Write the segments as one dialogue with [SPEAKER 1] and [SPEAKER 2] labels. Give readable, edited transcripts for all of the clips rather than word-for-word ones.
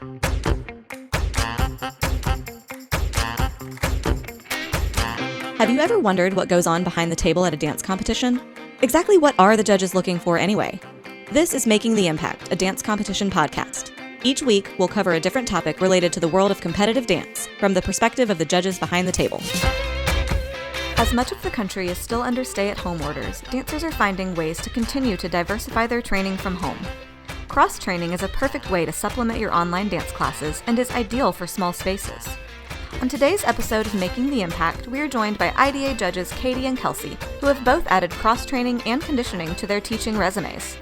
[SPEAKER 1] Have you ever wondered what goes on behind the table at a dance competition? Exactly what are the judges looking for anyway? This is Making the Impact, a dance competition podcast. Each week, we'll cover a different topic related to the world of competitive dance from the perspective of the judges behind the table. As much of the country is still under stay-at-home orders, dancers are finding ways to continue to diversify their training from home. Cross-training is a perfect way to supplement your online dance classes and is ideal for small spaces. On today's episode of Making the Impact, we are joined by IDA judges Katie and Kelsey, who have both added cross-training and conditioning to their teaching resumes.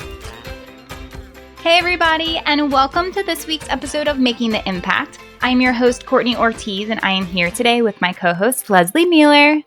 [SPEAKER 2] Hey everybody, and welcome to this week's episode of Making the Impact. I'm your host, Courtney Ortiz, and I am here today with my co-host, Lesley Mealor.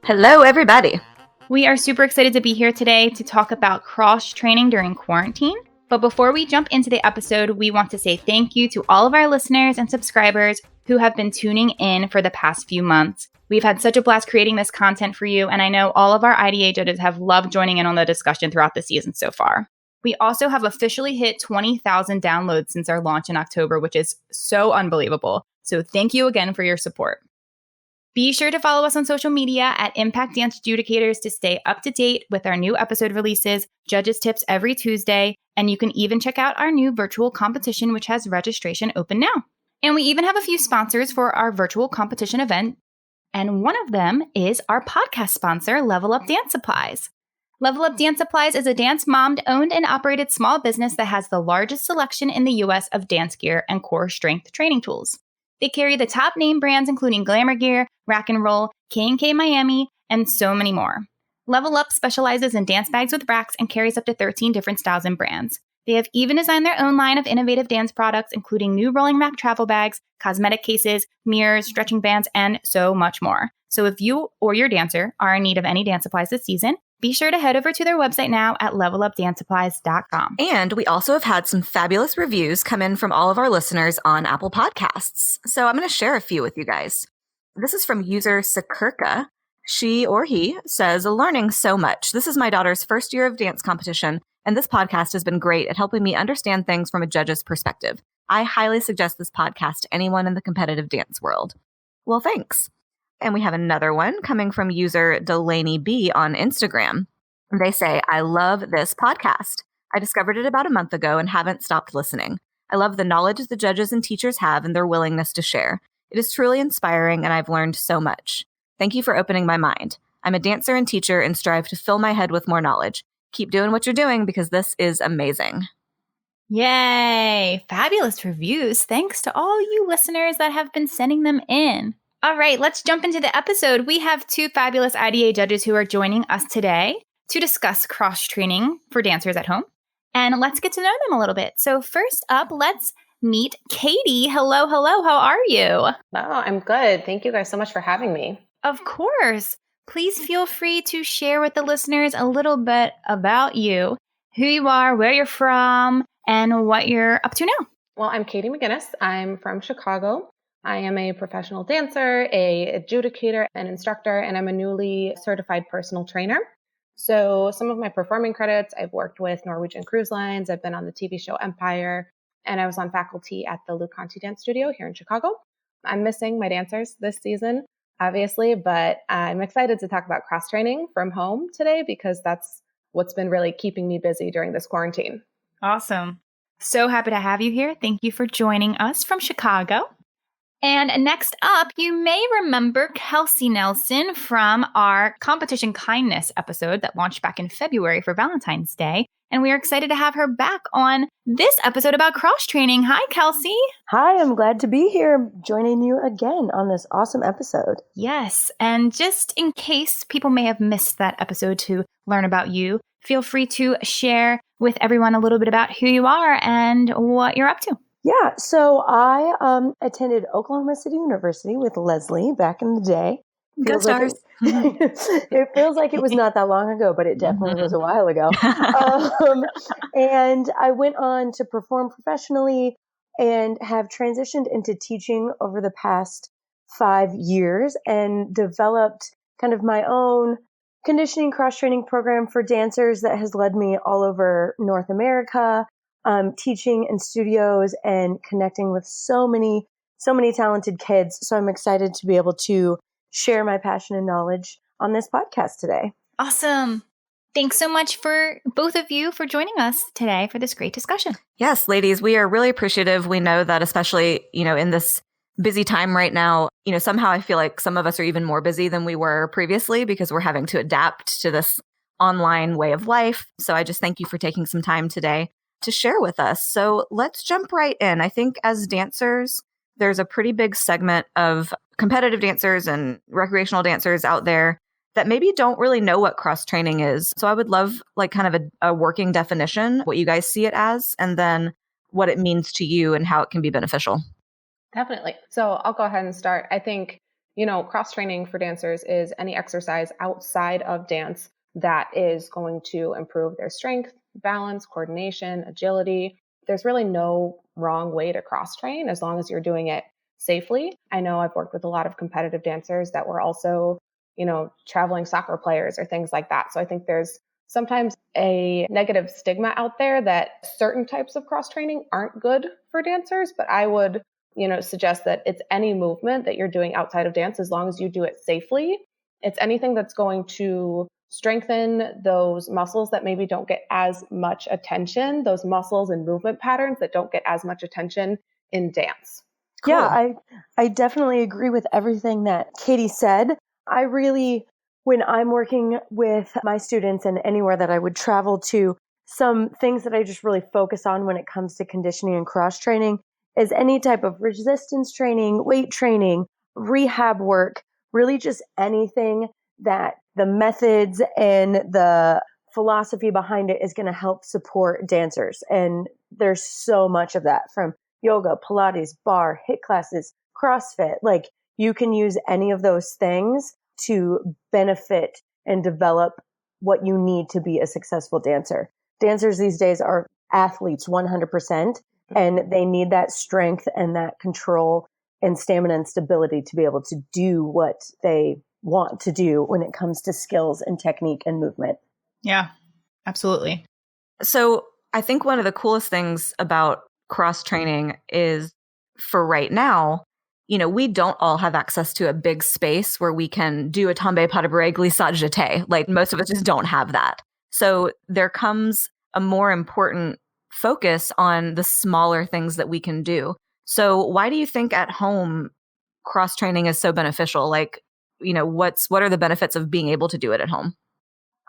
[SPEAKER 1] Hello, everybody.
[SPEAKER 2] We are super excited to be here today to talk about cross-training during quarantine. But before we jump into the episode, we want to say thank you to all of our listeners and subscribers who have been tuning in for the past few months. We've had such a blast creating this content for you, and I know all of our IDA judges have loved joining in on the discussion throughout the season so far. We also have officially hit 20,000 downloads since our launch in October, which is so unbelievable. So thank you again for your support. Be sure to follow us on social media at Impact Dance Adjudicators to stay up to date with our new episode releases, judges tips every Tuesday, and you can even check out our new virtual competition, which has registration open now. And we even have a few sponsors for our virtual competition event, and one of them is our podcast sponsor, Level Up Dance Supplies. Level Up Dance Supplies is a dance mom-owned and operated small business that has the largest selection in the U.S. of dance gear and core strength training tools. They carry the top name brands including Glamour Gear, Rack and Roll, K&K Miami, and so many more. Level Up specializes in dance bags with racks and carries up to 13 different styles and brands. They have even designed their own line of innovative dance products, including new rolling rack travel bags, cosmetic cases, mirrors, stretching bands, and so much more. So if you or your dancer are in need of any dance supplies this season, be sure to head over to their website now at levelupdancesupplies.com.
[SPEAKER 1] And we also have had some fabulous reviews come in from all of our listeners on Apple Podcasts. So I'm going to share a few with you guys. This is from user Sakurka. She or he says, learning so much. This is my daughter's first year of dance competition, and this podcast has been great at helping me understand things from a judge's perspective. I highly suggest this podcast to anyone in the competitive dance world. Well, thanks. And we have another one coming from user Delaney B on Instagram. They say, I love this podcast. I discovered it about a month ago and haven't stopped listening. I love the knowledge the judges and teachers have and their willingness to share. It is truly inspiring and I've learned so much. Thank you for opening my mind. I'm a dancer and teacher and strive to fill my head with more knowledge. Keep doing what you're doing because this is amazing.
[SPEAKER 2] Yay! Fabulous reviews. Thanks to all you listeners that have been sending them in. All right, let's jump into the episode. We have two fabulous IDA judges who are joining us today to discuss cross-training for dancers at home. And let's get to know them a little bit. So first up, let's meet Katie. Hello. How are you?
[SPEAKER 3] Oh, I'm good. Thank you guys so much for having me.
[SPEAKER 2] Of course. Please feel free to share with the listeners a little bit about you, who you are, where you're from, and what you're up to now.
[SPEAKER 3] Well, I'm Katie McGinnis. I'm from Chicago. I am a professional dancer, an adjudicator, an instructor, and I'm a newly certified personal trainer. So some of my performing credits, I've worked with Norwegian Cruise Lines. I've been on the TV show Empire, and I was on faculty at the Lou Conte Dance Studio here in Chicago. I'm missing my dancers this season, obviously, but I'm excited to talk about cross-training from home today because that's what's been really keeping me busy during this quarantine.
[SPEAKER 2] Awesome. So happy to have you here. Thank you for joining us from Chicago. And next up, you may remember Kelsey Nelson from our Competition Kindness episode that launched back in February for Valentine's Day. And we are excited to have her back on this episode about cross-training. Hi, Kelsey.
[SPEAKER 4] Hi, I'm glad to be here joining you again on this awesome episode.
[SPEAKER 2] Yes, and just in case people may have missed that episode to learn about you, feel free to share with everyone a little bit about who you are and what you're up to.
[SPEAKER 4] Yeah, so I attended Oklahoma City University with Lesley back in the day.
[SPEAKER 1] Go Stars.
[SPEAKER 4] It feels like it was not that long ago, but it definitely was a while ago. And I went on to perform professionally and have transitioned into teaching over the past 5 years and developed kind of my own conditioning cross-training program for dancers that has led me all over North America. teaching in studios and connecting with so many talented kids. So I'm excited to be able to share my passion and knowledge on this podcast today.
[SPEAKER 2] Awesome. Thanks so much for both of you for joining us today for this great discussion.
[SPEAKER 1] Yes, ladies, we are really appreciative. We know that especially, in this busy time right now, somehow I feel like some of us are even more busy than we were previously because we're having to adapt to this online way of life. So I just thank you for taking some time today to share with us. So let's jump right in. I think as dancers, there's a pretty big segment of competitive dancers and recreational dancers out there that maybe don't really know what cross training is. So I would love kind of a working definition, what you guys see it as, and then what it means to you and how it can be beneficial.
[SPEAKER 3] Definitely. So I'll go ahead and start. I think, cross training for dancers is any exercise outside of dance that is going to improve their strength, balance, coordination, agility. There's really no wrong way to cross train as long as you're doing it safely. I know I've worked with a lot of competitive dancers that were also, traveling soccer players or things like that. So I think there's sometimes a negative stigma out there that certain types of cross training aren't good for dancers, but I would suggest that it's any movement that you're doing outside of dance, as long as you do it safely. It's anything that's going to strengthen those muscles that maybe don't get as much attention, those muscles and movement patterns that don't get as much attention in dance.
[SPEAKER 4] Cool. Yeah, I definitely agree with everything that Katie said. I really, when I'm working with my students and anywhere that I would travel to, some things that I just really focus on when it comes to conditioning and cross training is any type of resistance training, weight training, rehab work, really just anything that the methods and the philosophy behind it is going to help support dancers. And there's so much of that, from yoga, Pilates, bar, HIIT classes, CrossFit. Like, you can use any of those things to benefit and develop what you need to be a successful dancer. Dancers these days are athletes 100%, and they need that strength and that control and stamina and stability to be able to do what they want to do when it comes to skills and technique and movement.
[SPEAKER 2] Yeah, absolutely.
[SPEAKER 1] So I think one of the coolest things about cross training is, for right now, we don't all have access to a big space where we can do a tombe pas de bourrée glissade jeté. Like, most of us just don't have that. So there comes a more important focus on the smaller things that we can do. So why do you think at home cross training is so beneficial? Like, what are the benefits of being able to do it at home?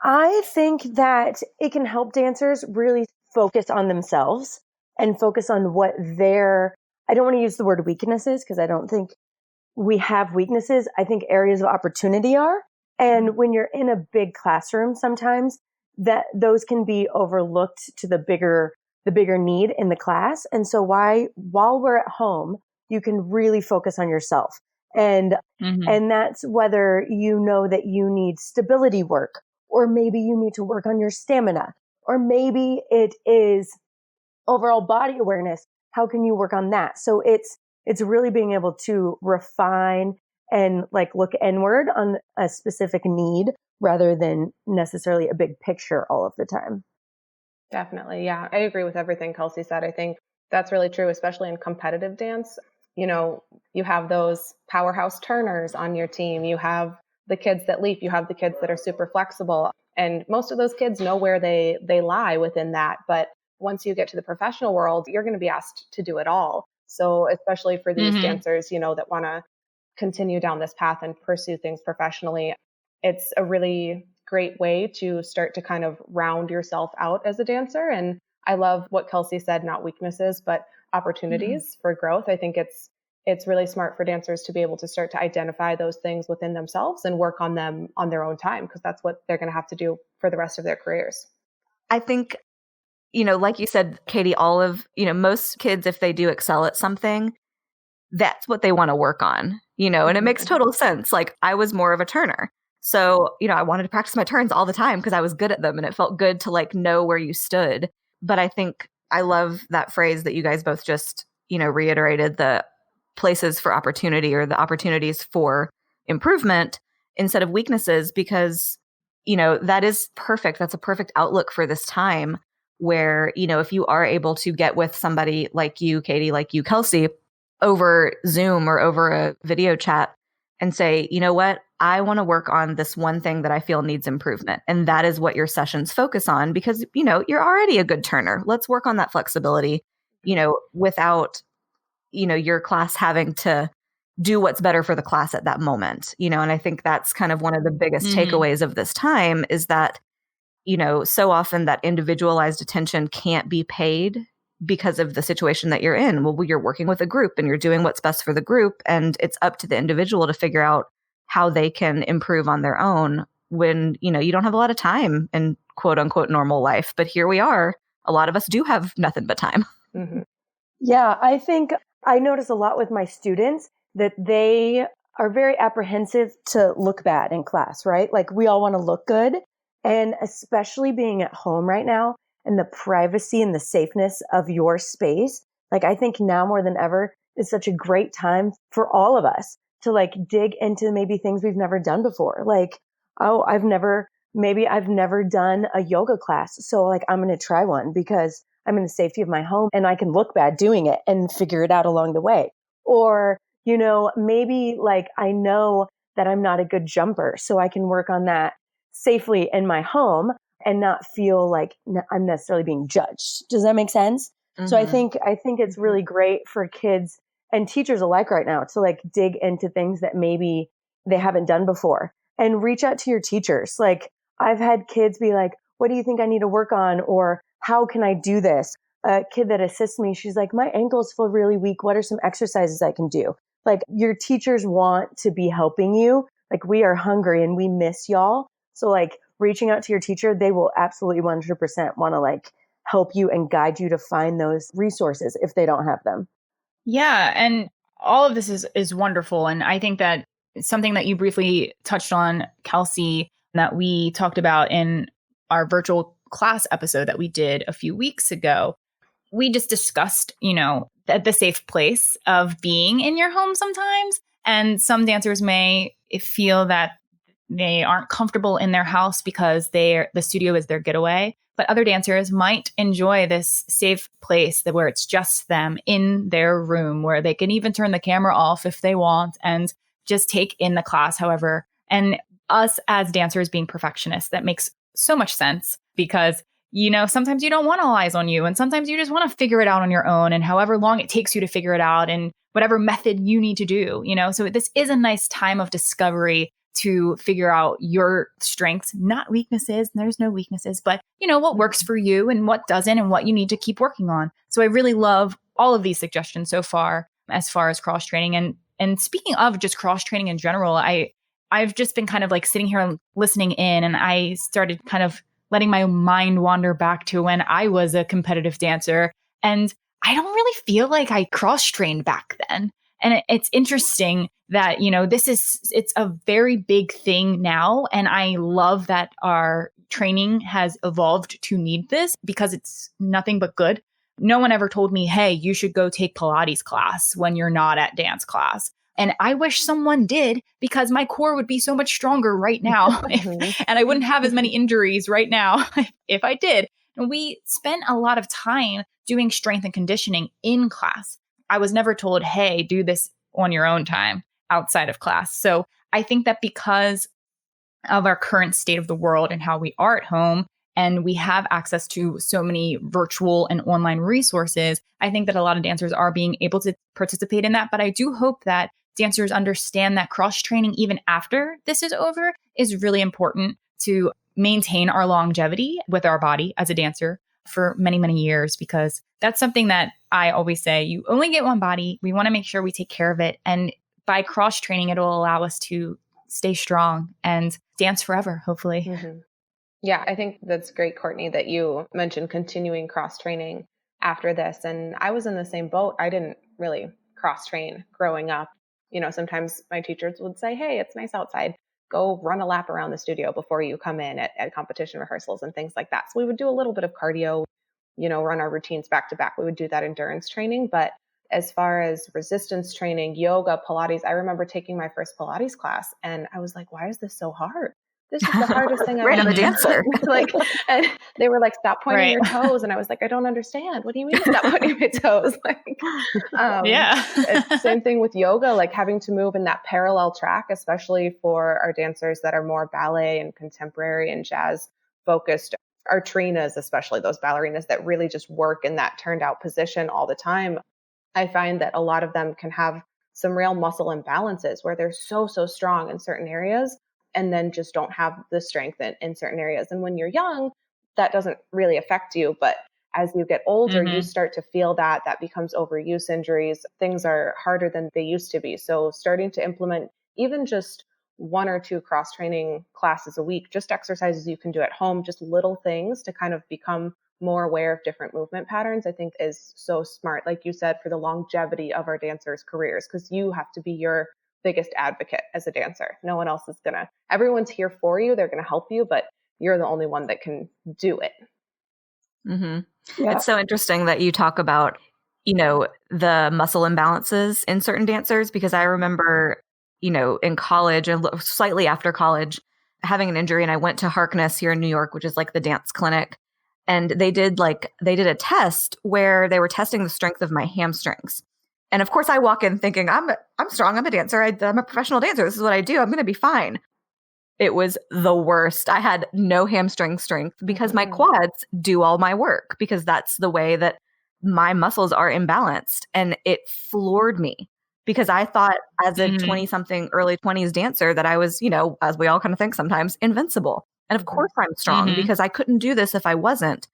[SPEAKER 4] I think that it can help dancers really focus on themselves and focus on what I don't want to use the word weaknesses, because I don't think we have weaknesses. I think areas of opportunity are. And when you're in a big classroom, sometimes that those can be overlooked to the bigger need in the class. And so while we're at home, you can really focus on yourself. And that's whether you know that you need stability work, or maybe you need to work on your stamina, or maybe it is overall body awareness. How can you work on that? So it's really being able to refine and look inward on a specific need rather than necessarily a big picture all of the time.
[SPEAKER 3] Definitely. Yeah, I agree with everything Kelsey said. I think that's really true, especially in competitive dance. You have those powerhouse turners on your team. You have the kids that leap. You have the kids that are super flexible. And most of those kids know where they lie within that. But once you get to the professional world, you're going to be asked to do it all. So especially for these dancers, that want to continue down this path and pursue things professionally, it's a really great way to start to kind of round yourself out as a dancer. And I love what Kelsey said, not weaknesses, but opportunities for growth. I think it's really smart for dancers to be able to start to identify those things within themselves and work on them on their own time, because that's what they're going to have to do for the rest of their careers.
[SPEAKER 1] I think, like you said, Katie, most kids, if they do excel at something, that's what they want to work on, and it makes total sense. Like, I was more of a turner. So, I wanted to practice my turns all the time because I was good at them and it felt good to know where you stood. But I think I love that phrase that you guys both just, reiterated, the places for opportunity, or the opportunities for improvement instead of weaknesses, because, that is perfect. That's a perfect outlook for this time where, if you are able to get with somebody like you, Katie, like you, Kelsey, over Zoom or over a video chat and say, you know what, I want to work on this one thing that I feel needs improvement. And that is what your sessions focus on because, you're already a good turner. Let's work on that flexibility, without, your class having to do what's better for the class at that moment, and I think that's kind of one of the biggest takeaways of this time is that, so often that individualized attention can't be paid because of the situation that you're in. Well, you're working with a group and you're doing what's best for the group. And it's up to the individual to figure out how they can improve on their own when, you don't have a lot of time in quote unquote normal life. But here we are. A lot of us do have nothing but time.
[SPEAKER 3] Mm-hmm.
[SPEAKER 4] Yeah, I think I notice a lot with my students that they are very apprehensive to look bad in class, right? Like we all want to look good. And especially being at home right now and the privacy and the safeness of your space, like I think now more than ever is such a great time for all of us to like dig into maybe things we've never done before. Like, oh, I've never done a yoga class. So like I'm going to try one because I'm in the safety of my home and I can look bad doing it and figure it out along the way. Or, maybe like I know that I'm not a good jumper, so I can work on that safely in my home and not feel like I'm necessarily being judged. Does that make sense? Mm-hmm. So I think it's really great for kids and teachers alike right now to like dig into things that maybe they haven't done before and reach out to your teachers. Like I've had kids be like, what do you think I need to work on? Or how can I do this? A kid that assists me, she's like, my ankles feel really weak. What are some exercises I can do? Like your teachers want to be helping you. Like we are hungry and we miss y'all. So like reaching out to your teacher, they will absolutely 100% want to like help you and guide you to find those resources if they don't have them.
[SPEAKER 2] Yeah. And all of this is wonderful. And I think that something that you briefly touched on, Kelsey, that we talked about in our virtual class episode that we did a few weeks ago, we just discussed, the safe place of being in your home sometimes. And some dancers may feel that they aren't comfortable in their house because the studio is their getaway. But other dancers might enjoy this safe place where it's just them in their room, where they can even turn the camera off if they want and just take in the class, however. And us as dancers being perfectionists, that makes so much sense because, sometimes you don't want all eyes on you. And sometimes you just want to figure it out on your own and however long it takes you to figure it out and whatever method you need to do, So this is a nice time of discovery to figure out your strengths, not weaknesses. There's no weaknesses, but what works for you and what doesn't and what you need to keep working on. So I really love all of these suggestions so far as cross training. And speaking of just cross training in general, I've just been kind of like sitting here and listening in, and I started kind of letting my mind wander back to when I was a competitive dancer. And I don't really feel like I cross trained back then. And it's interesting that, it's a very big thing now. And I love that our training has evolved to need this because it's nothing but good. No one ever told me, hey, you should go take Pilates class when you're not at dance class. And I wish someone did because my core would be so much stronger right now. And I wouldn't have as many injuries right now if I did. And we spent a lot of time doing strength and conditioning in class. I was never told, hey, do this on your own time outside of class. So I think that because of our current state of the world and how we are at home, and we have access to so many virtual and online resources, I think that a lot of dancers are being able to participate in that. But I do hope that dancers understand that cross-training, even after this is over, is really important to maintain our longevity with our body as a dancer for many, many years, because that's something that I always say, you only get one body. We want to make sure we take care of it. And by cross-training, it'll allow us to stay strong and dance forever, hopefully.
[SPEAKER 3] Mm-hmm. Yeah, I think that's great, Courtney, that you mentioned continuing cross-training after this. And I was in the same boat. I didn't really cross-train growing up. Sometimes my teachers would say, hey, it's nice outside. Go run a lap around the studio before you come in at competition rehearsals and things like that. So we would do a little bit of cardio, run our routines back to back. We would do that endurance training. But as far as resistance training, yoga, Pilates, I remember taking my first Pilates class and I was like, why is this so hard? this is the hardest thing I've
[SPEAKER 1] Right, I'm
[SPEAKER 3] ever
[SPEAKER 1] a dancer.
[SPEAKER 3] done. Like, and they were like, stop pointing
[SPEAKER 2] Right.
[SPEAKER 3] your toes. And I was like, I don't understand. What do you mean stop pointing my toes? Like,
[SPEAKER 2] Yeah.
[SPEAKER 3] it's same thing with yoga, like having to move in that parallel track, especially for our dancers that are more ballet and contemporary and jazz focused. Our trinas, especially those ballerinas that really just work in that turned out position all the time. I find that a lot of them can have some real muscle imbalances where they're so strong in certain areas and then just don't have the strength in certain areas. And when you're young, that doesn't really affect you. But as you get older, you start to feel that becomes overuse injuries. Things are harder than they used to be. So starting to implement even just 1 or 2 cross training classes a week, just exercises you can do at home, just little things to kind of become more aware of different movement patterns, I think is so smart. Like you said, for the longevity of our dancers' careers, because you have to be your biggest advocate as a dancer. No one else is everyone's here for you. They're going to help you, but you're the only one that can do it.
[SPEAKER 1] Mm-hmm.
[SPEAKER 4] Yeah.
[SPEAKER 1] It's so interesting that you talk about, the muscle imbalances in certain dancers, because I remember, in college and slightly after college, having an injury, and I went to Harkness here in New York, which is like the dance clinic. And they did a test where they were testing the strength of my hamstrings. And of course I walk in thinking, I'm strong. I'm a dancer. I'm a professional dancer. This is what I do. I'm going to be fine. It was the worst. I had no hamstring strength because my quads do all my work, because that's the way that my muscles are imbalanced. And it floored me because I thought as a 20-something, early 20s dancer that I was, as we all kind of think sometimes, invincible. And of course I'm strong because I couldn't do this if I wasn't.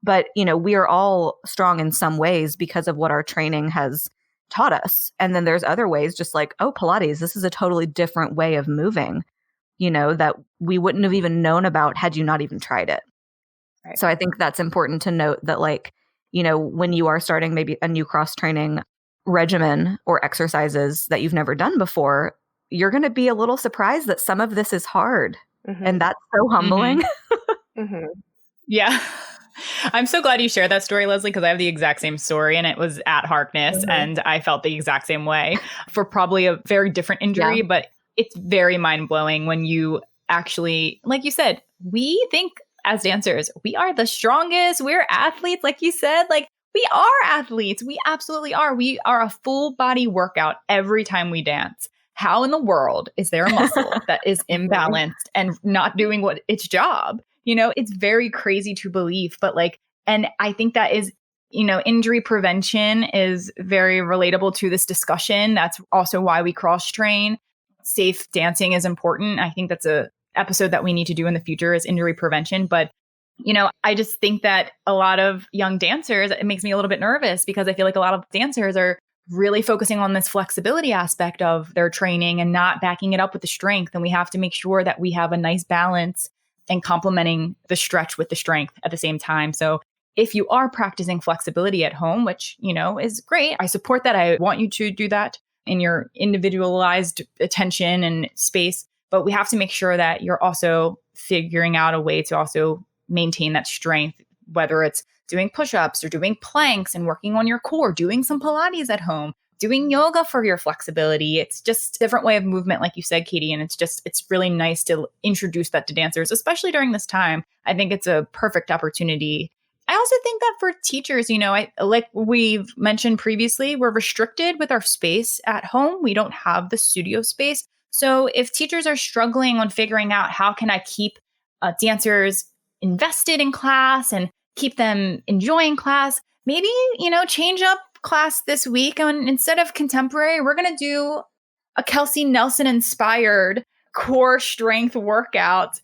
[SPEAKER 1] But, we are all strong in some ways because of what our training has taught us. And then there's other ways, just like, Pilates, this is a totally different way of moving, that we wouldn't have even known about had you not even tried it. Right. So I think that's important to note that, when you are starting maybe a new cross training regimen or exercises that you've never done before, you're going to be a little surprised that some of this is hard. And that's so humbling.
[SPEAKER 2] Yeah. I'm so glad you shared that story, Lesley, because I have the exact same story, and it was at Harkness, and I felt the exact same way for probably a very different injury, but it's very mind-blowing when you actually, like you said, we think as dancers, we are the strongest, we're athletes, like you said, we are athletes. We absolutely are. We are a full body workout every time we dance. How in the world is there a muscle that is imbalanced and not doing what its job? It's very crazy to believe, but and I think that is, injury prevention is very relatable to this discussion. That's also why we cross train. Safe dancing is important. I think that's a episode that we need to do in the future is injury prevention. But, I just think that a lot of young dancers, it makes me a little bit nervous because I feel like a lot of dancers are really focusing on this flexibility aspect of their training and not backing it up with the strength. And we have to make sure that we have a nice balance and complementing the stretch with the strength at the same time. So if you are practicing flexibility at home, which, is great, I support that. I want you to do that in your individualized attention and space. But we have to make sure that you're also figuring out a way to also maintain that strength, whether it's doing push-ups or doing planks and working on your core, doing some Pilates at home, doing yoga for your flexibility. It's just a different way of movement, like you said, Katie. And it's really nice to introduce that to dancers, especially during this time. I think it's a perfect opportunity. I also think that for teachers, like we've mentioned previously, we're restricted with our space at home. We don't have the studio space. So if teachers are struggling on figuring out how can I keep dancers invested in class and keep them enjoying class, maybe, change up class this week. And instead of contemporary, we're going to do a Kelsey Nelson inspired core strength workout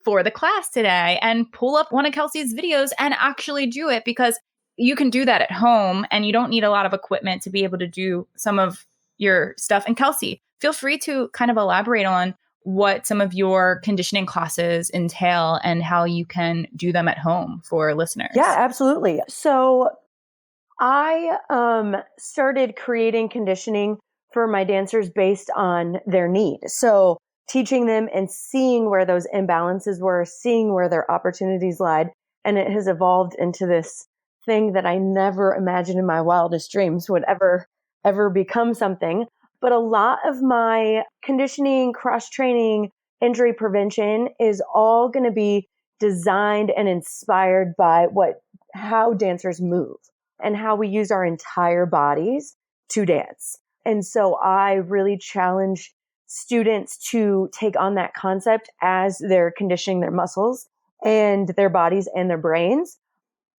[SPEAKER 2] for the class today and pull up one of Kelsey's videos and actually do it, because you can do that at home and you don't need a lot of equipment to be able to do some of your stuff. And Kelsey, feel free to kind of elaborate on what some of your conditioning classes entail and how you can do them at home for listeners.
[SPEAKER 4] Yeah, absolutely. So I started creating conditioning for my dancers based on their need. So teaching them and seeing where those imbalances were, seeing where their opportunities lied. And it has evolved into this thing that I never imagined in my wildest dreams would ever become something. But a lot of my conditioning, cross training, injury prevention is all going to be designed and inspired by how dancers move and how we use our entire bodies to dance. And so I really challenge students to take on that concept as they're conditioning their muscles and their bodies and their brains.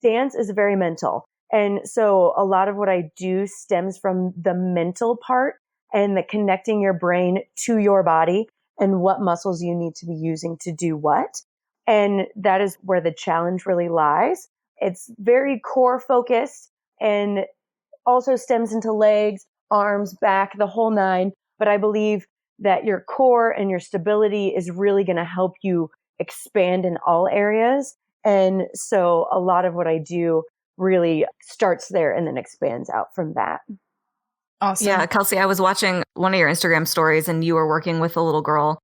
[SPEAKER 4] Dance is very mental. And so a lot of what I do stems from the mental part and the connecting your brain to your body and what muscles you need to be using to do what. And that is where the challenge really lies. It's very core focused and also stems into legs, arms, back, the whole nine. But I believe that your core and your stability is really going to help you expand in all areas. And so a lot of what I do really starts there and then expands out from that.
[SPEAKER 2] Awesome.
[SPEAKER 1] Yeah, Kelsey, I was watching one of your Instagram stories and you were working with a little girl.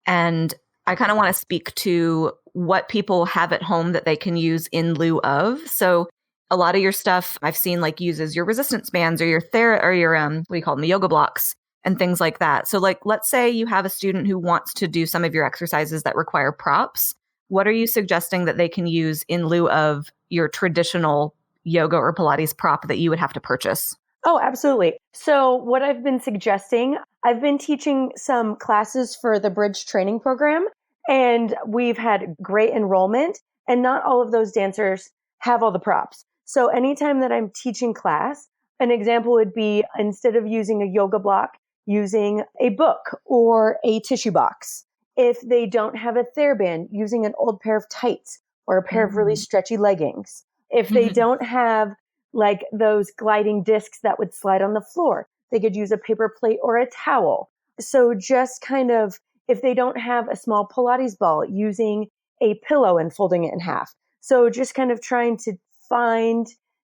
[SPEAKER 1] And I kind of want to speak to what people have at home that they can use in lieu of. So a lot of your stuff I've seen like uses your resistance bands or your what do you call them, the yoga blocks and things like that. So like, let's say you have a student who wants to do some of your exercises that require props. What are you suggesting that they can use in lieu of your traditional yoga or Pilates prop that you would have to purchase?
[SPEAKER 4] Oh, absolutely. So what I've been suggesting, I've been teaching some classes for the Bridge training program, and we've had great enrollment, and not all of those dancers have all the props. So anytime that I'm teaching class, an example would be instead of using a yoga block, using a book or a tissue box. If they don't have a TheraBand, using an old pair of tights or a pair of really stretchy leggings. If they don't have like those gliding discs that would slide on the floor, they could use a paper plate or a towel. So just kind of, if they don't have a small Pilates ball, using a pillow and folding it in half. So just kind of trying to find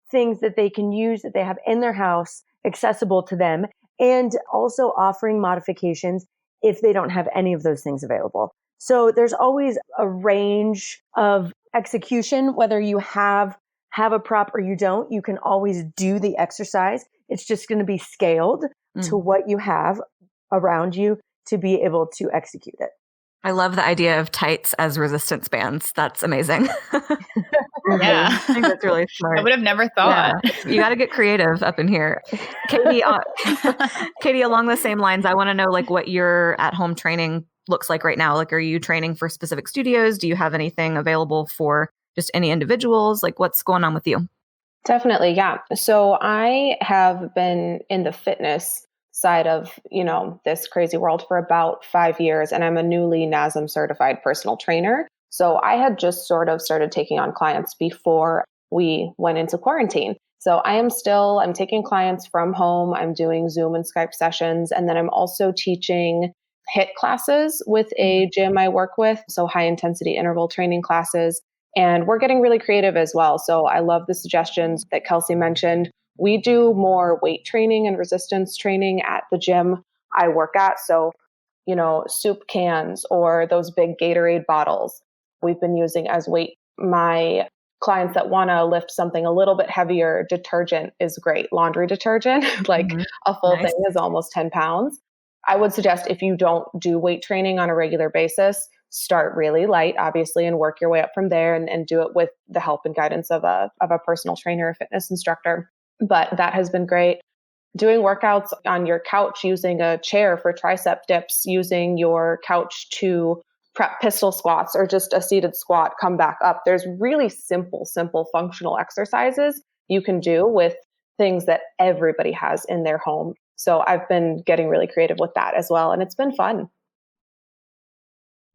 [SPEAKER 4] things that they can use that they have in their house, accessible to them, and also offering modifications if they don't have any of those things available. So there's always a range of execution, whether you have a prop or you don't, you can always do the exercise. It's just going to be scaled to what you have around you to be able to execute it.
[SPEAKER 1] I love the idea of tights as resistance bands. That's amazing.
[SPEAKER 2] Yeah.
[SPEAKER 1] I think that's really smart.
[SPEAKER 2] I would have never thought.
[SPEAKER 1] Yeah. You got to get creative up in here. Katie, Katie, along the same lines, I want to know like what your at-home training looks like right now. Like, are you training for specific studios? Do you have anything available for just any individuals? Like, what's going on with you?
[SPEAKER 3] Definitely, yeah. So I have been in the fitness side of, this crazy world for about 5 years, and I'm a newly NASM certified personal trainer. So I had just sort of started taking on clients before we went into quarantine. So I'm taking clients from home. I'm doing Zoom and Skype sessions, and then I'm also teaching HIIT classes with a gym I work with. So high intensity interval training classes. And we're getting really creative as well. So I love the suggestions that Kelsey mentioned. We do more weight training and resistance training at the gym I work at. So, soup cans or those big Gatorade bottles we've been using as weight. My clients that want to lift something a little bit heavier, detergent is great. Laundry detergent, a full thing is almost 10 pounds. I would suggest if you don't do weight training on a regular basis, start really light, obviously, and work your way up from there and do it with the help and guidance of a personal trainer or fitness instructor. But that has been great. Doing workouts on your couch using a chair for tricep dips, using your couch to prep pistol squats or just a seated squat, come back up. There's really simple functional exercises you can do with things that everybody has in their home. So I've been getting really creative with that as well, and it's been fun.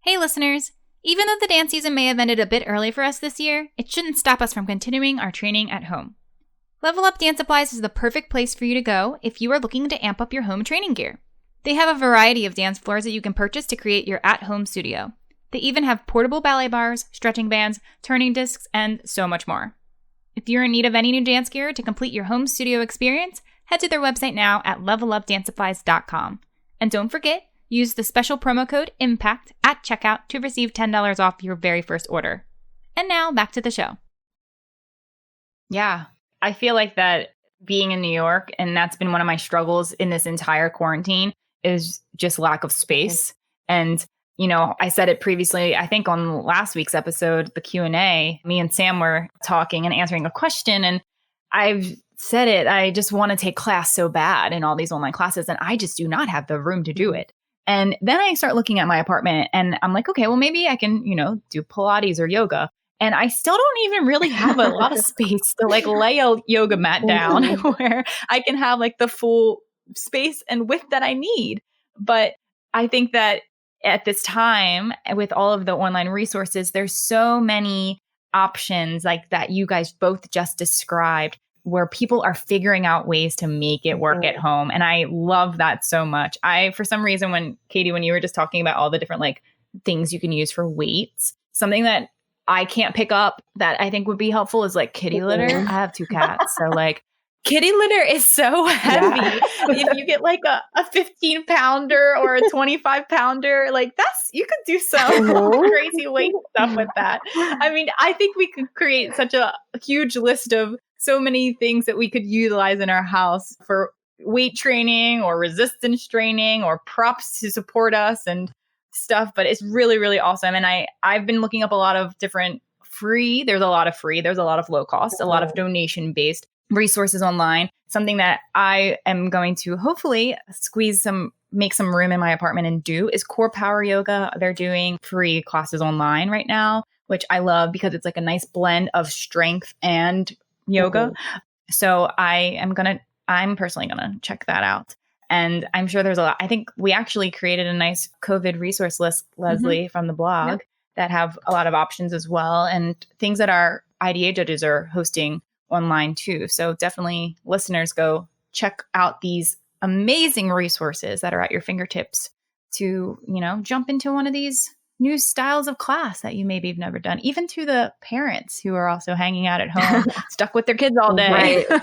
[SPEAKER 2] Hey listeners, even though the dance season may have ended a bit early for us this year, it shouldn't stop us from continuing our training at home. Level Up Dance Supplies is the perfect place for you to go if you are looking to amp up your home training gear. They have a variety of dance floors that you can purchase to create your at-home studio. They even have portable ballet bars, stretching bands, turning discs, and so much more. If you're in need of any new dance gear to complete your home studio experience, head to their website now at levelupdancesupplies.com. And don't forget, use the special promo code IMPACT at checkout to receive $10 off your very first order. And now, back to the show.
[SPEAKER 5] Yeah, I feel like that being in New York, and that's been one of my struggles in this entire quarantine, is just lack of space. And I said it previously, I think on last week's episode, the Q&A, me and Sam were talking and answering a question, and I've said it, I just want to take class so bad in all these online classes, and I just do not have the room to do it. And then I start looking at my apartment and I'm like, okay, well, maybe I can, do Pilates or yoga. And I still don't even really have a lot of space to like lay a yoga mat down where I can have like the full space and width that I need. But I think that at this time, with all of the online resources, there's so many options like that you guys both just described, where people are figuring out ways to make it work at home. And I love that so much. For some reason, Katie, when you were just talking about all the different like things you can use for weights, something that I can't pick up that I think would be helpful is like kitty litter. I have 2 cats. So like kitty litter is so heavy. Yeah. If you get like a 15 pounder or a 25 pounder, like you could do some crazy weight stuff with that. I mean, I think we could create such a huge list of so many things that we could utilize in our house for weight training or resistance training or props to support us and stuff. But it's really, really awesome. And I've been looking up a lot of different free. There's a lot of low cost, a lot of donation based resources online. Something that I am going to hopefully make some room in my apartment and do is Core Power Yoga. They're doing free classes online right now, which I love because it's like a nice blend of strength and yoga. So I'm personally gonna check that out. And I'm sure there's a lot. I think we actually created a nice COVID resource list, Lesley, from the blog that have a lot of options as well, and things that our IDA judges are hosting online too. So definitely listeners, go check out these amazing resources that are at your fingertips to, jump into one of these new styles of class that you maybe have never done, even to the parents who are also hanging out at home, stuck with their kids all day. Right.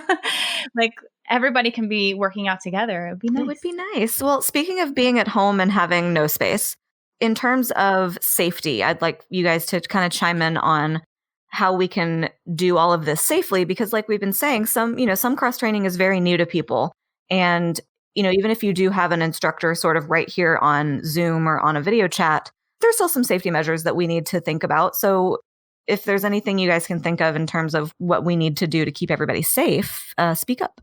[SPEAKER 5] Like everybody can be working out together. It would be nice.
[SPEAKER 1] It would be nice. Well, speaking of being at home and having no space, in terms of safety, I'd like you guys to kind of chime in on how we can do all of this safely, because like we've been saying, some cross training is very new to people. And, even if you do have an instructor sort of right here on Zoom or on a video chat, there's still some safety measures that we need to think about. So if there's anything you guys can think of in terms of what we need to do to keep everybody safe, speak up.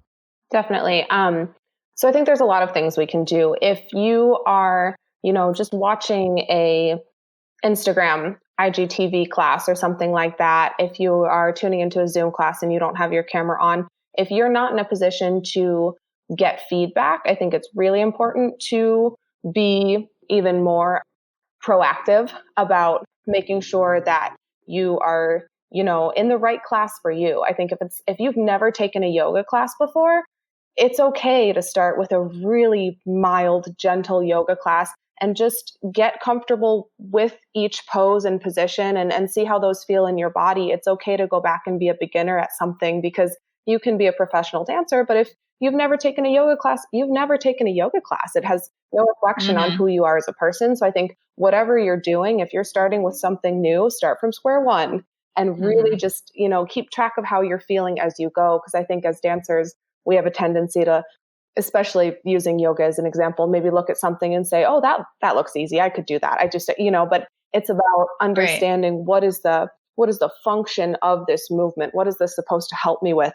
[SPEAKER 3] Definitely. So I think there's a lot of things we can do. If you are, just watching a Instagram IGTV class or something like that, if you are tuning into a Zoom class and you don't have your camera on, if you're not in a position to get feedback, I think it's really important to be even more proactive about making sure that you are, in the right class for you. I think if you've never taken a yoga class before, it's okay to start with a really mild, gentle yoga class and just get comfortable with each pose and position and see how those feel in your body. It's okay to go back and be a beginner at something, because you can be a professional dancer, but if you've never taken a yoga class, you've never taken a yoga class. It has no reflection on who you are as a person. So I think whatever you're doing, if you're starting with something new, start from square one and really just, keep track of how you're feeling as you go. Because I think as dancers, we have a tendency to, especially using yoga as an example, maybe look at something and say, oh, that looks easy. I could do that. I just, but it's about understanding what is the function of this movement? What is this supposed to help me with?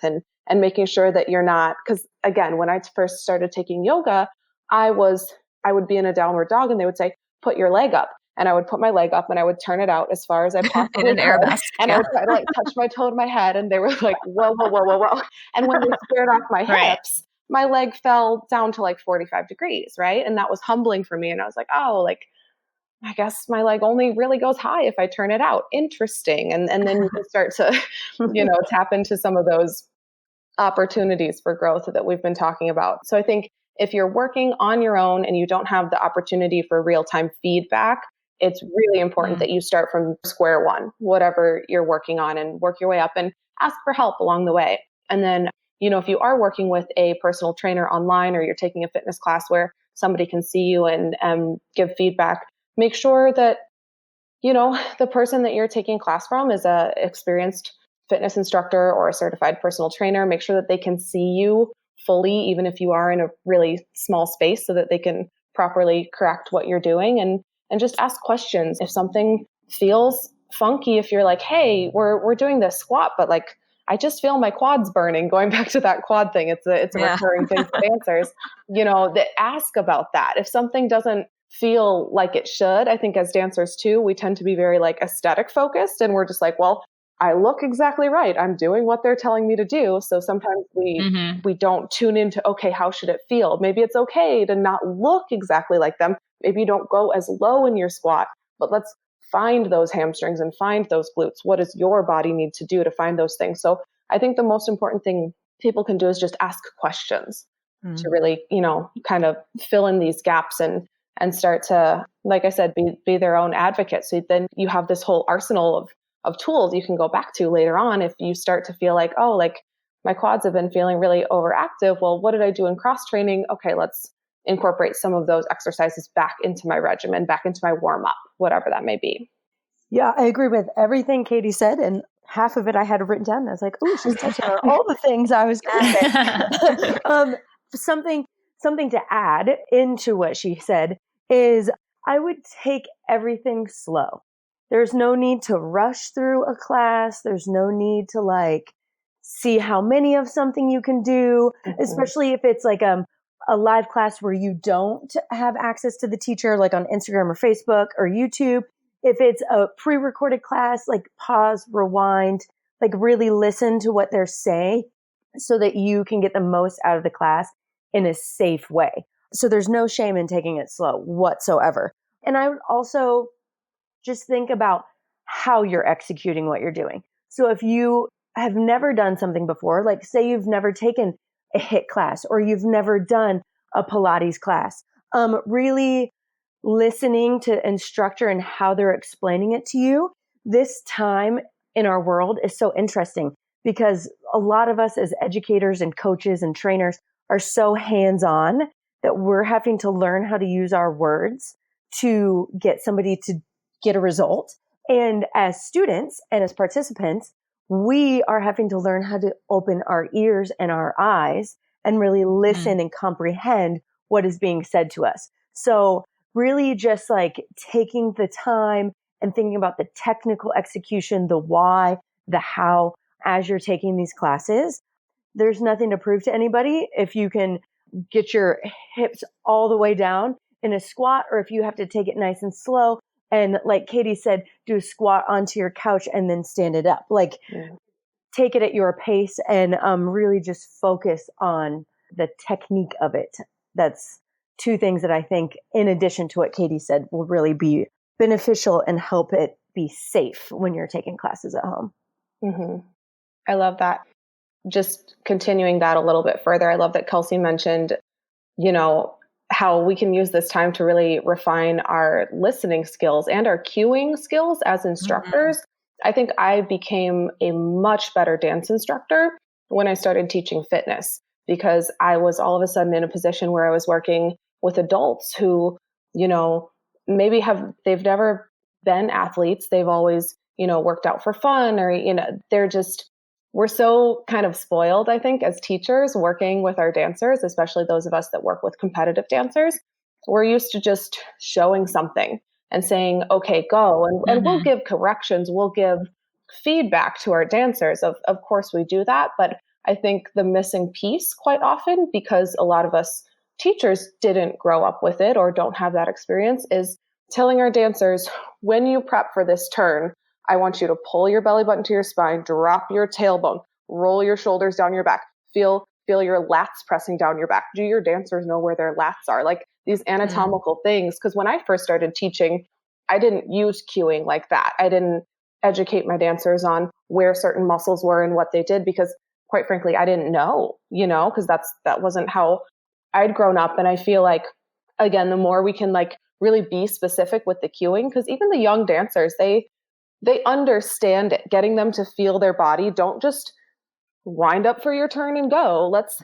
[SPEAKER 3] And making sure that you're not, because again, when I first started taking yoga, I would be in a downward dog and they would say, put your leg up. And I would put my leg up and I would turn it out as far as I possibly could. And I would try to like touch my toe to my head. And they were like, whoa, whoa, whoa, whoa, whoa. And when they squared off my hips, my leg fell down to like 45 degrees, right? And that was humbling for me. And I was like, oh, like, I guess my leg only really goes high if I turn it out. Interesting. And then you can start to, tap into some of those opportunities for growth that we've been talking about. So I think if you're working on your own and you don't have the opportunity for real-time feedback, it's really important that you start from square one, whatever you're working on, and work your way up and ask for help along the way. And then, if you are working with a personal trainer online, or you're taking a fitness class where somebody can see you and give feedback, make sure that, the person that you're taking class from is a experienced fitness instructor or a certified personal trainer. Make sure that they can see you fully, even if you are in a really small space, so that they can properly correct what you're doing. and just ask questions. If something feels funky, if you're like, hey, we're doing this squat, but like, I just feel my quads burning, going back to that quad thing. It's a recurring thing for dancers, that ask about that. If something doesn't feel like it should, I think as dancers too, we tend to be very like aesthetic focused, and we're just like, well, I look exactly right. I'm doing what they're telling me to do. So sometimes we don't tune into, okay, how should it feel? Maybe it's okay to not look exactly like them. Maybe you don't go as low in your squat, but let's find those hamstrings and find those glutes. What does your body need to do to find those things? So I think the most important thing people can do is just ask questions to really, kind of fill in these gaps and start to, like I said, be their own advocate. So then you have this whole arsenal of tools you can go back to later on if you start to feel like, oh, like my quads have been feeling really overactive. Well, what did I do in cross training? Okay, let's incorporate some of those exercises back into my regimen, back into my warm up, whatever that may be.
[SPEAKER 4] Yeah, I agree with everything Katie said, and half of it I had written down. And I was like, oh, she's touching on all the things I was going to say. Something to add into what she said is I would take everything slow. There's no need to rush through a class. There's no need to like see how many of something you can do, especially if it's like a live class where you don't have access to the teacher, like on Instagram or Facebook or YouTube. If it's a pre-recorded class, like pause, rewind, like really listen to what they're saying so that you can get the most out of the class in a safe way. So there's no shame in taking it slow whatsoever. And I would also just think about how you're executing what you're doing. So if you have never done something before, like say you've never taken a HIIT class or you've never done a Pilates class, really listening to instructor and how they're explaining it to you. This time in our world is so interesting because a lot of us as educators and coaches and trainers are so hands-on that we're having to learn how to use our words to get somebody to get a result. And as students and as participants, we are having to learn how to open our ears and our eyes and really listen and comprehend what is being said to us. So really just like taking the time and thinking about the technical execution, the why, the how, as you're taking these classes. There's nothing to prove to anybody if you can get your hips all the way down in a squat, or if you have to take it nice and slow. And like Katie said, do a squat onto your couch and then stand it up. Like take it at your pace and really just focus on the technique of it. That's two things that I think, in addition to what Katie said, will really be beneficial and help it be safe when you're taking classes at home.
[SPEAKER 3] I love that. Just continuing that a little bit further, I love that Kelsey mentioned, how we can use this time to really refine our listening skills and our cueing skills as instructors. I think I became a much better dance instructor when I started teaching fitness, because I was all of a sudden in a position where I was working with adults who, maybe they've never been athletes. They've always, worked out for fun, or, we're so kind of spoiled, I think, as teachers working with our dancers, especially those of us that work with competitive dancers. We're used to just showing something and saying, okay, go. And we'll give corrections. We'll give feedback to our dancers. Of course we do that. But I think the missing piece quite often, because a lot of us teachers didn't grow up with it or don't have that experience, is telling our dancers, when you prep for this turn, I want you to pull your belly button to your spine, drop your tailbone, roll your shoulders down your back, feel your lats pressing down your back. Do your dancers know where their lats are? Like these anatomical things. Because when I first started teaching, I didn't use cueing like that. I didn't educate my dancers on where certain muscles were and what they did, because quite frankly, I didn't know, because that wasn't how I'd grown up. And I feel like, again, the more we can like really be specific with the cueing, because even the young dancers, they understand it, getting them to feel their body. Don't just wind up for your turn and go. Let's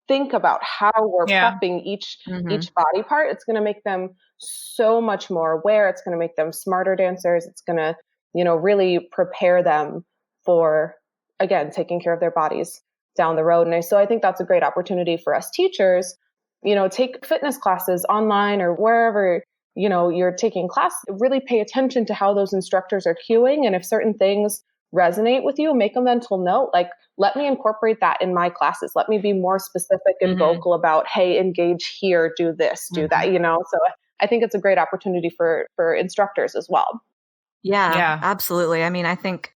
[SPEAKER 3] think about how we're prepping each body part. It's going to make them so much more aware. It's going to make them smarter dancers. It's going to, really prepare them for, again, taking care of their bodies down the road. And so I think that's a great opportunity for us teachers, take fitness classes online or wherever you're taking class, really pay attention to how those instructors are cueing. And if certain things resonate with you, make a mental note, like, let me incorporate that in my classes. Let me be more specific and vocal about, hey, engage here, do this, do that, So I think it's a great opportunity for instructors as well.
[SPEAKER 1] Yeah, absolutely. I mean, I think,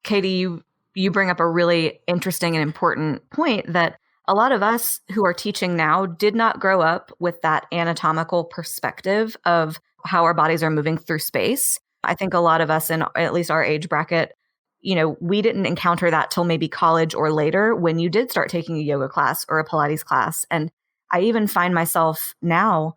[SPEAKER 1] Katie, you bring up a really interesting and important point that a lot of us who are teaching now did not grow up with that anatomical perspective of how our bodies are moving through space. I think a lot of us in at least our age bracket, we didn't encounter that till maybe college or later when you did start taking a yoga class or a Pilates class. And I even find myself now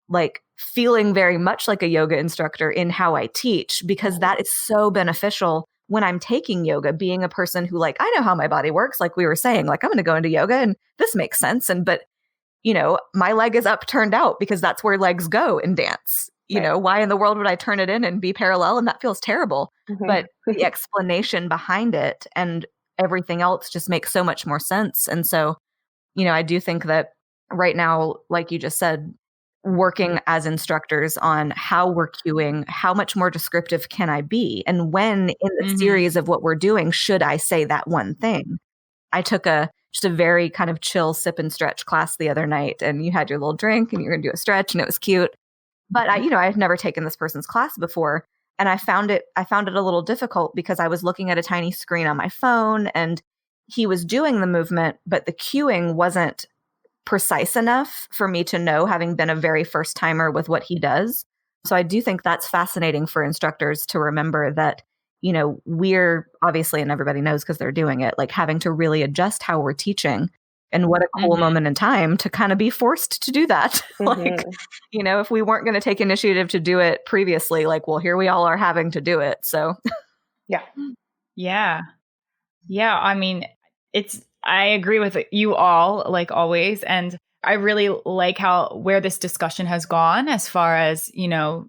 [SPEAKER 1] like feeling very much like a yoga instructor in how I teach, because that is so beneficial when I'm taking yoga, being a person who, like, I know how my body works. Like we were saying, like, I'm going to go into yoga and this makes sense. But my leg is up, turned out, because that's where legs go in dance. Why in the world would I turn it in and be parallel? And that feels terrible. But the explanation behind it and everything else just makes so much more sense. And so, I do think that right now, like you just said, working as instructors on how we're cueing, how much more descriptive can I be? And when in the series of what we're doing, should I say that one thing? I took just a very kind of chill sip and stretch class the other night, and you had your little drink and you were going to do a stretch, and it was cute. But I had never taken this person's class before. And I found it a little difficult because I was looking at a tiny screen on my phone and he was doing the movement, but the cueing wasn't precise enough for me to know, having been a very first timer with what he does. So I do think that's fascinating for instructors to remember that, we're obviously, and everybody knows because they're doing it, like having to really adjust how we're teaching. And what a cool moment in time to kind of be forced to do that. Like, if we weren't going to take initiative to do it previously, like, well, here we all are having to do it. So
[SPEAKER 3] yeah.
[SPEAKER 5] I mean, I agree with you all, like always. And I really like where this discussion has gone as far as,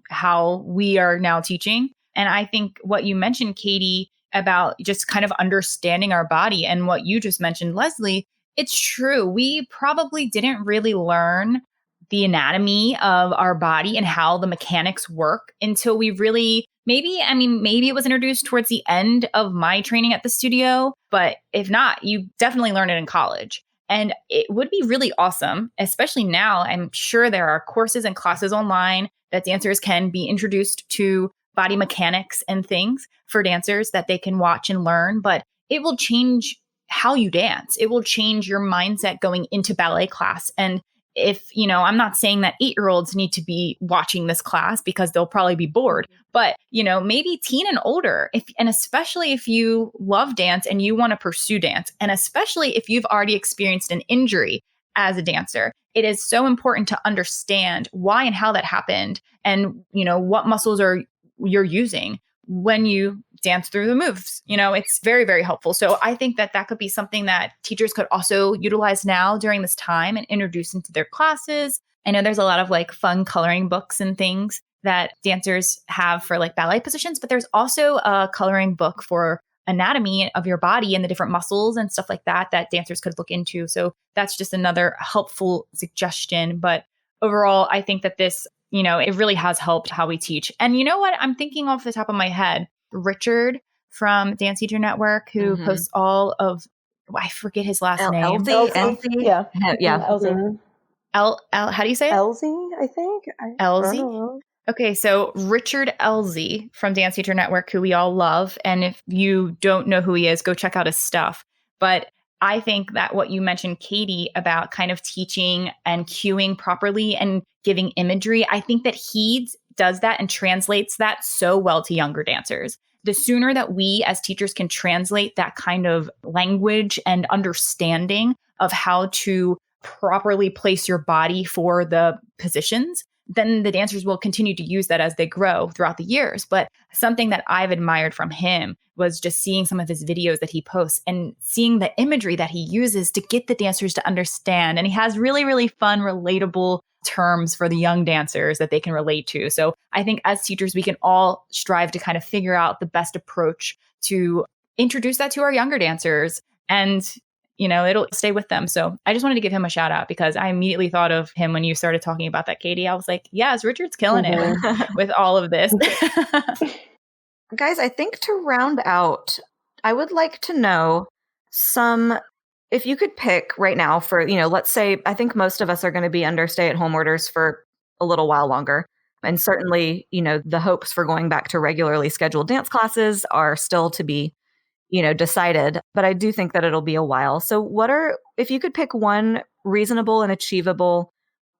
[SPEAKER 5] how we are now teaching. And I think what you mentioned, Katie, about just kind of understanding our body, and what you just mentioned, Lesley, it's true. We probably didn't really learn the anatomy of our body and how the mechanics work until we really, maybe it was introduced towards the end of my training at the studio, but if not, you definitely learn it in college. And it would be really awesome, especially now. I'm sure there are courses and classes online that dancers can be introduced to body mechanics and things for dancers that they can watch and learn, but it will change how you dance. It will change your mindset going into ballet class. And if, I'm not saying that 8-year-olds need to be watching this class because they'll probably be bored, but, maybe teen and older, and especially if you love dance and you want to pursue dance, and especially if you've already experienced an injury as a dancer, it is so important to understand why and how that happened, and, what muscles you're using when you dance through the moves. It's very, very helpful. So I think that could be something that teachers could also utilize now during this time and introduce into their classes. I know there's a lot of like fun coloring books and things that dancers have for like ballet positions, but there's also a coloring book for anatomy of your body and the different muscles and stuff like that dancers could look into. So that's just another helpful suggestion. But overall, I think that this, it really has helped how we teach. And you know what? I'm thinking off the top of my head, Richard from Dance Teacher Network, who posts all of, I forget his last name.
[SPEAKER 1] Elsie?
[SPEAKER 4] Yeah.
[SPEAKER 3] Elsie.
[SPEAKER 5] How do you say it?
[SPEAKER 4] Elsie, I think.
[SPEAKER 5] Elsie? Okay, so Richard Elsie from Dance Teacher Network, who we all love. And if you don't know who he is, go check out his stuff. But I think that what you mentioned, Katie, about kind of teaching and cueing properly and giving imagery, I think that he does that and translates that so well to younger dancers. The sooner that we as teachers can translate that kind of language and understanding of how to properly place your body for the positions, then the dancers will continue to use that as they grow throughout the years. But something that I've admired from him was just seeing some of his videos that he posts and seeing the imagery that he uses to get the dancers to understand. And he has really, really fun, relatable terms for the young dancers that they can relate to. So I think as teachers, we can all strive to kind of figure out the best approach to introduce that to our younger dancers. And, it'll stay with them. So I just wanted to give him a shout out because I immediately thought of him when you started talking about that, Katie. I was like, yes, Richard's killing it with all of this.
[SPEAKER 1] Guys, I think to round out, I would like to know if you could pick right now for, let's say, I think most of us are going to be under stay-at-home orders for a little while longer. And certainly, the hopes for going back to regularly scheduled dance classes are still to be, decided. But I do think that it'll be a while. So if you could pick one reasonable and achievable,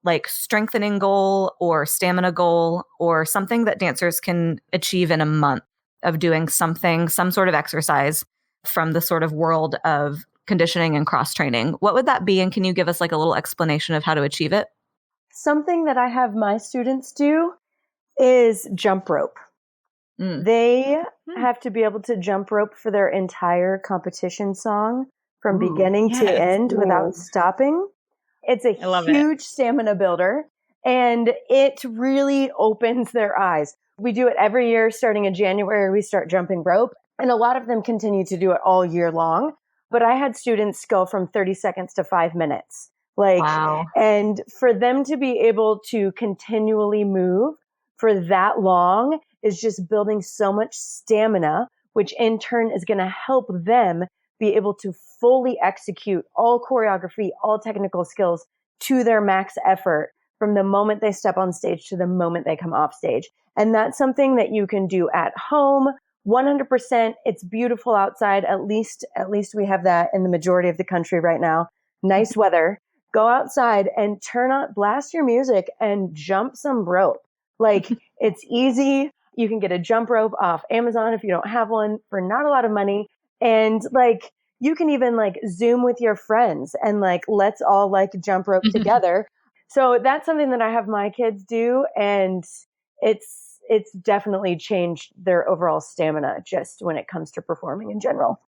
[SPEAKER 1] like strengthening goal or stamina goal or something that dancers can achieve in a month of doing some sort of exercise from the sort of world of conditioning and cross training, what would that be? And can you give us like a little explanation of how to achieve it?
[SPEAKER 4] Something that I have my students do is jump rope. They have to be able to jump rope for their entire competition song from beginning to end without stopping. It's a huge stamina builder, and it really opens their eyes. We do it every year. Starting in January, we start jumping rope, and a lot of them continue to do it all year long. But I had students go from 30 seconds to 5 minutes.
[SPEAKER 1] Wow.
[SPEAKER 4] And for them to be able to continually move for that long is just building so much stamina, which in turn is going to help them be able to fully execute all choreography, all technical skills to their max effort from the moment they step on stage to the moment they come off stage. And that's something that you can do at home. 100%. It's beautiful outside. At least we have that in the majority of the country right now. Nice weather. Go outside and blast your music and jump some rope. It's easy. You can get a jump rope off Amazon if you don't have one for not a lot of money. And you can even Zoom with your friends and let's all jump rope together. So that's something that I have my kids do. And it's definitely changed their overall stamina just when it comes to performing in general.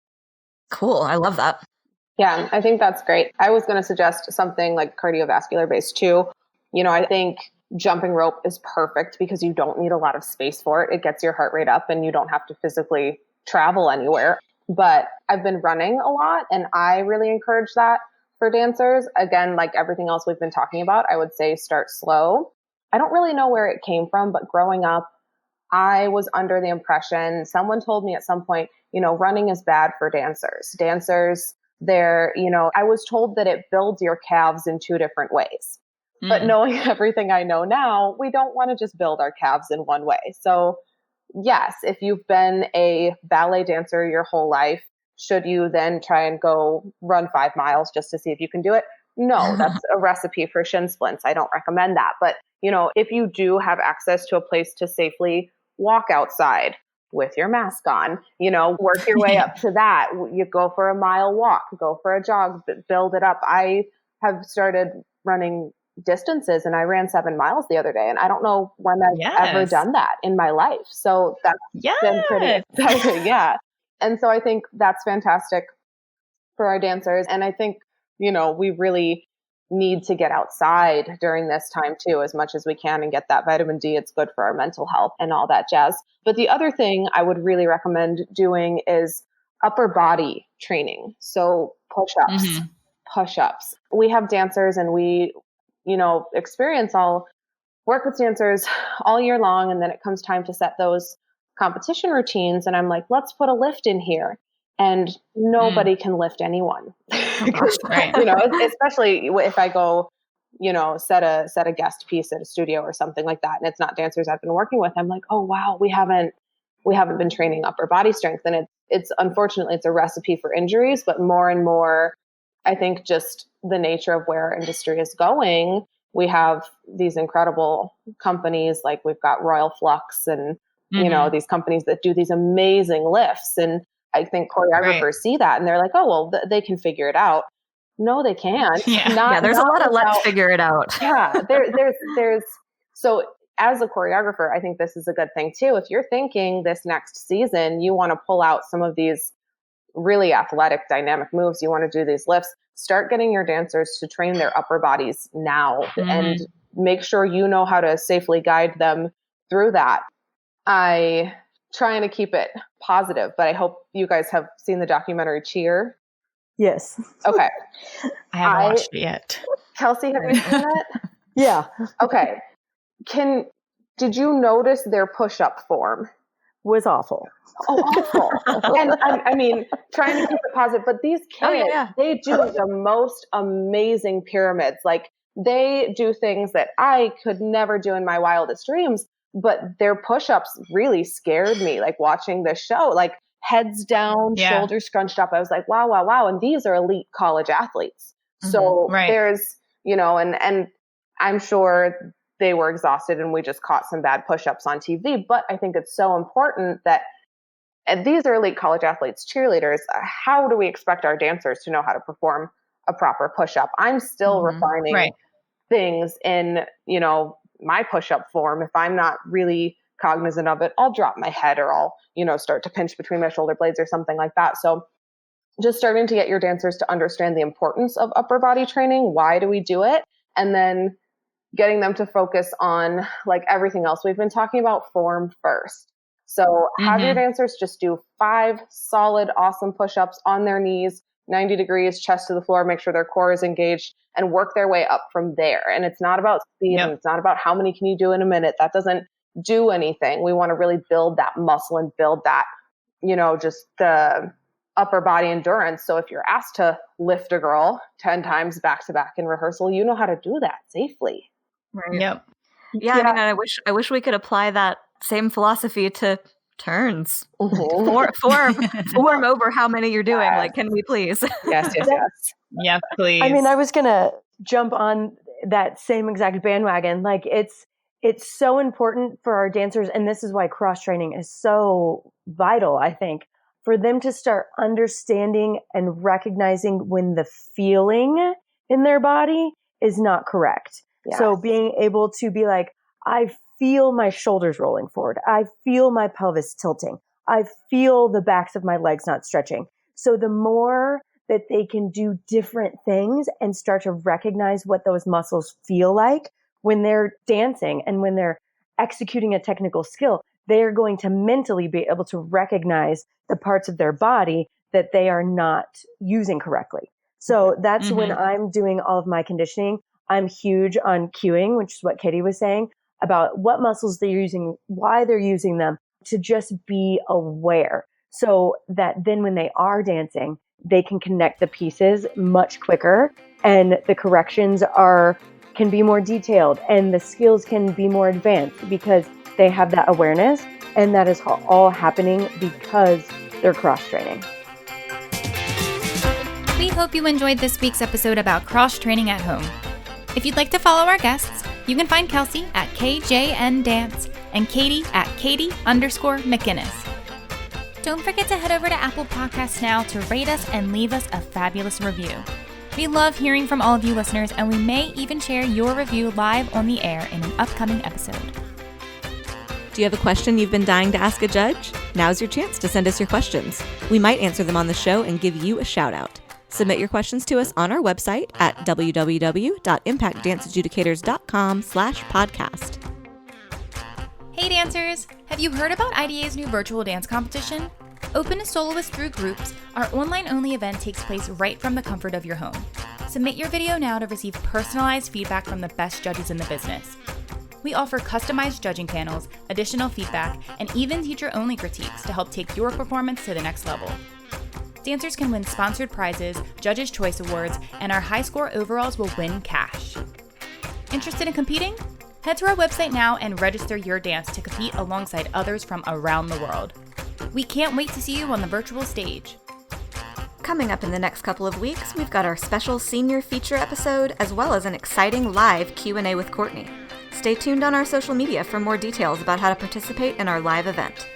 [SPEAKER 1] Cool. I love that.
[SPEAKER 3] Yeah, I think that's great. I was going to suggest something like cardiovascular based too. I think jumping rope is perfect because you don't need a lot of space for it. It gets your heart rate up and you don't have to physically travel anywhere. But I've been running a lot and I really encourage that for dancers. Again, like everything else we've been talking about, I would say start slow. I don't really know where it came from, but growing up, I was under the impression, someone told me at some point, running is bad for dancers. Dancers, I was told that it builds your calves in 2 different ways. But knowing everything I know now, we don't want to just build our calves in one way. So yes, if you've been a ballet dancer your whole life, should you then try and go run 5 miles just to see if you can do it? No, that's a recipe for shin splints. I don't recommend that. But, if you do have access to a place to safely walk outside with your mask on, work your way up to that. You go for a mile walk, go for a jog, build it up. I have started running distances and I ran 7 miles the other day and I don't know when I've ever done that in my life. So that's been pretty exciting. Yeah. And so I think that's fantastic for our dancers. And I think, we really need to get outside during this time too, as much as we can and get that vitamin D. It's good for our mental health and all that jazz. But the other thing I would really recommend doing is upper body training. So push-ups. We have dancers and we, work with dancers all year long. And then it comes time to set those competition routines. And I'm like, let's put a lift in here. And nobody can lift anyone,
[SPEAKER 5] Right.
[SPEAKER 3] Especially if I go, set a guest piece at a studio or something like that. And it's not dancers I've been working with. I'm like, oh, wow, we haven't been training upper body strength. And it's unfortunately, it's a recipe for injuries, but more and more, I think just the nature of where our industry is going, we have these incredible companies, like we've got Royal Flux and, these companies that do these amazing lifts. And I think choreographers see that and they're like, oh, well, they can figure it out. No, they can't.
[SPEAKER 1] There's a lot of let's figure it out.
[SPEAKER 3] There's so as a choreographer, I think this is a good thing too. If you're thinking this next season, you want to pull out some of these really athletic, dynamic moves, you want to do these lifts, start getting your dancers to train their upper bodies now and make sure you know how to safely guide them through that. I trying to keep it positive, but I hope you guys have seen the documentary Cheer.
[SPEAKER 4] Yes.
[SPEAKER 3] Okay.
[SPEAKER 5] I haven't watched it yet.
[SPEAKER 3] Kelsey, have you seen it?
[SPEAKER 4] Yeah.
[SPEAKER 3] Okay. Did you notice their push-up form?
[SPEAKER 4] Was awful.
[SPEAKER 3] Oh, awful. And I mean, trying to keep it positive, but these kids, they do the most amazing pyramids. Like, they do things that I could never do in my wildest dreams, but their push-ups really scared me, like watching this show, like heads down, shoulders scrunched up. I was like, wow, wow, wow. And these are elite college athletes. So there's, and I'm sure they were exhausted and we just caught some bad push-ups on TV. But I think it's so important that these are elite college athletes, cheerleaders. How do we expect our dancers to know how to perform a proper push-up? I'm still refining things in, my push-up form. If I'm not really cognizant of it, I'll drop my head or I'll, start to pinch between my shoulder blades or something like that. So just starting to get your dancers to understand the importance of upper body training. Why do we do it? And then getting them to focus on like everything else we've been talking about, form first. So have your dancers just do 5 solid, awesome push-ups on their knees, 90 degrees, chest to the floor, make sure their core is engaged and work their way up from there. And it's not about speed and it's not about how many can you do in a minute. That doesn't do anything. We want to really build that muscle and build that, just the upper body endurance. So if you're asked to lift a girl 10 times back to back in rehearsal, you know how to do that safely.
[SPEAKER 1] Right. Yep. Yeah. I mean, I wish we could apply that same philosophy to turns. Form over how many you're doing. Like, can we please?
[SPEAKER 3] Yes.
[SPEAKER 5] Yeah, please.
[SPEAKER 4] I mean, I was going to jump on that same exact bandwagon. Like, it's so important for our dancers. And this is why cross training is so vital, I think, for them to start understanding and recognizing when the feeling in their body is not correct. Yes. So being able to be like, I feel my shoulders rolling forward. I feel my pelvis tilting. I feel the backs of my legs not stretching. So the more that they can do different things and start to recognize what those muscles feel like when they're dancing and when they're executing a technical skill, they are going to mentally be able to recognize the parts of their body that they are not using correctly. So that's when I'm doing all of my conditioning. I'm huge on cueing, which is what Katie was saying about what muscles they're using, why they're using them, to just be aware so that then when they are dancing, they can connect the pieces much quicker and the corrections can be more detailed and the skills can be more advanced because they have that awareness, and that is all happening because they're cross-training.
[SPEAKER 2] We hope you enjoyed this week's episode about cross-training at home. If you'd like to follow our guests, you can find Kelsey at KJNDance and Katie at Katie_McGinnis. Don't forget to head over to Apple Podcasts now to rate us and leave us a fabulous review. We love hearing from all of you listeners, and we may even share your review live on the air in an upcoming episode.
[SPEAKER 1] Do you have a question you've been dying to ask a judge? Now's your chance to send us your questions. We might answer them on the show and give you a shout out. Submit your questions to us on our website at www.impactdanceadjudicators.com/podcast.
[SPEAKER 2] Hey dancers! Have you heard about IDA's new virtual dance competition? Open to soloists through groups, our online-only event takes place right from the comfort of your home. Submit your video now to receive personalized feedback from the best judges in the business. We offer customized judging panels, additional feedback, and even teacher-only critiques to help take your performance to the next level. Dancers can win sponsored prizes, Judges' Choice Awards, and our high-score overalls will win cash. Interested in competing? Head to our website now and register your dance to compete alongside others from around the world. We can't wait to see you on the virtual stage.
[SPEAKER 1] Coming up in the next couple of weeks, we've got our special senior feature episode, as well as an exciting live Q&A with Courtney. Stay tuned on our social media for more details about how to participate in our live event.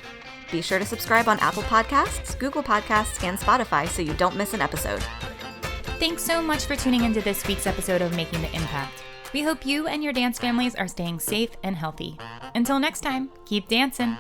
[SPEAKER 1] Be sure to subscribe on Apple Podcasts, Google Podcasts, and Spotify so you don't miss an episode.
[SPEAKER 2] Thanks so much for tuning into this week's episode of Making the Impact. We hope you and your dance families are staying safe and healthy. Until next time, keep dancing.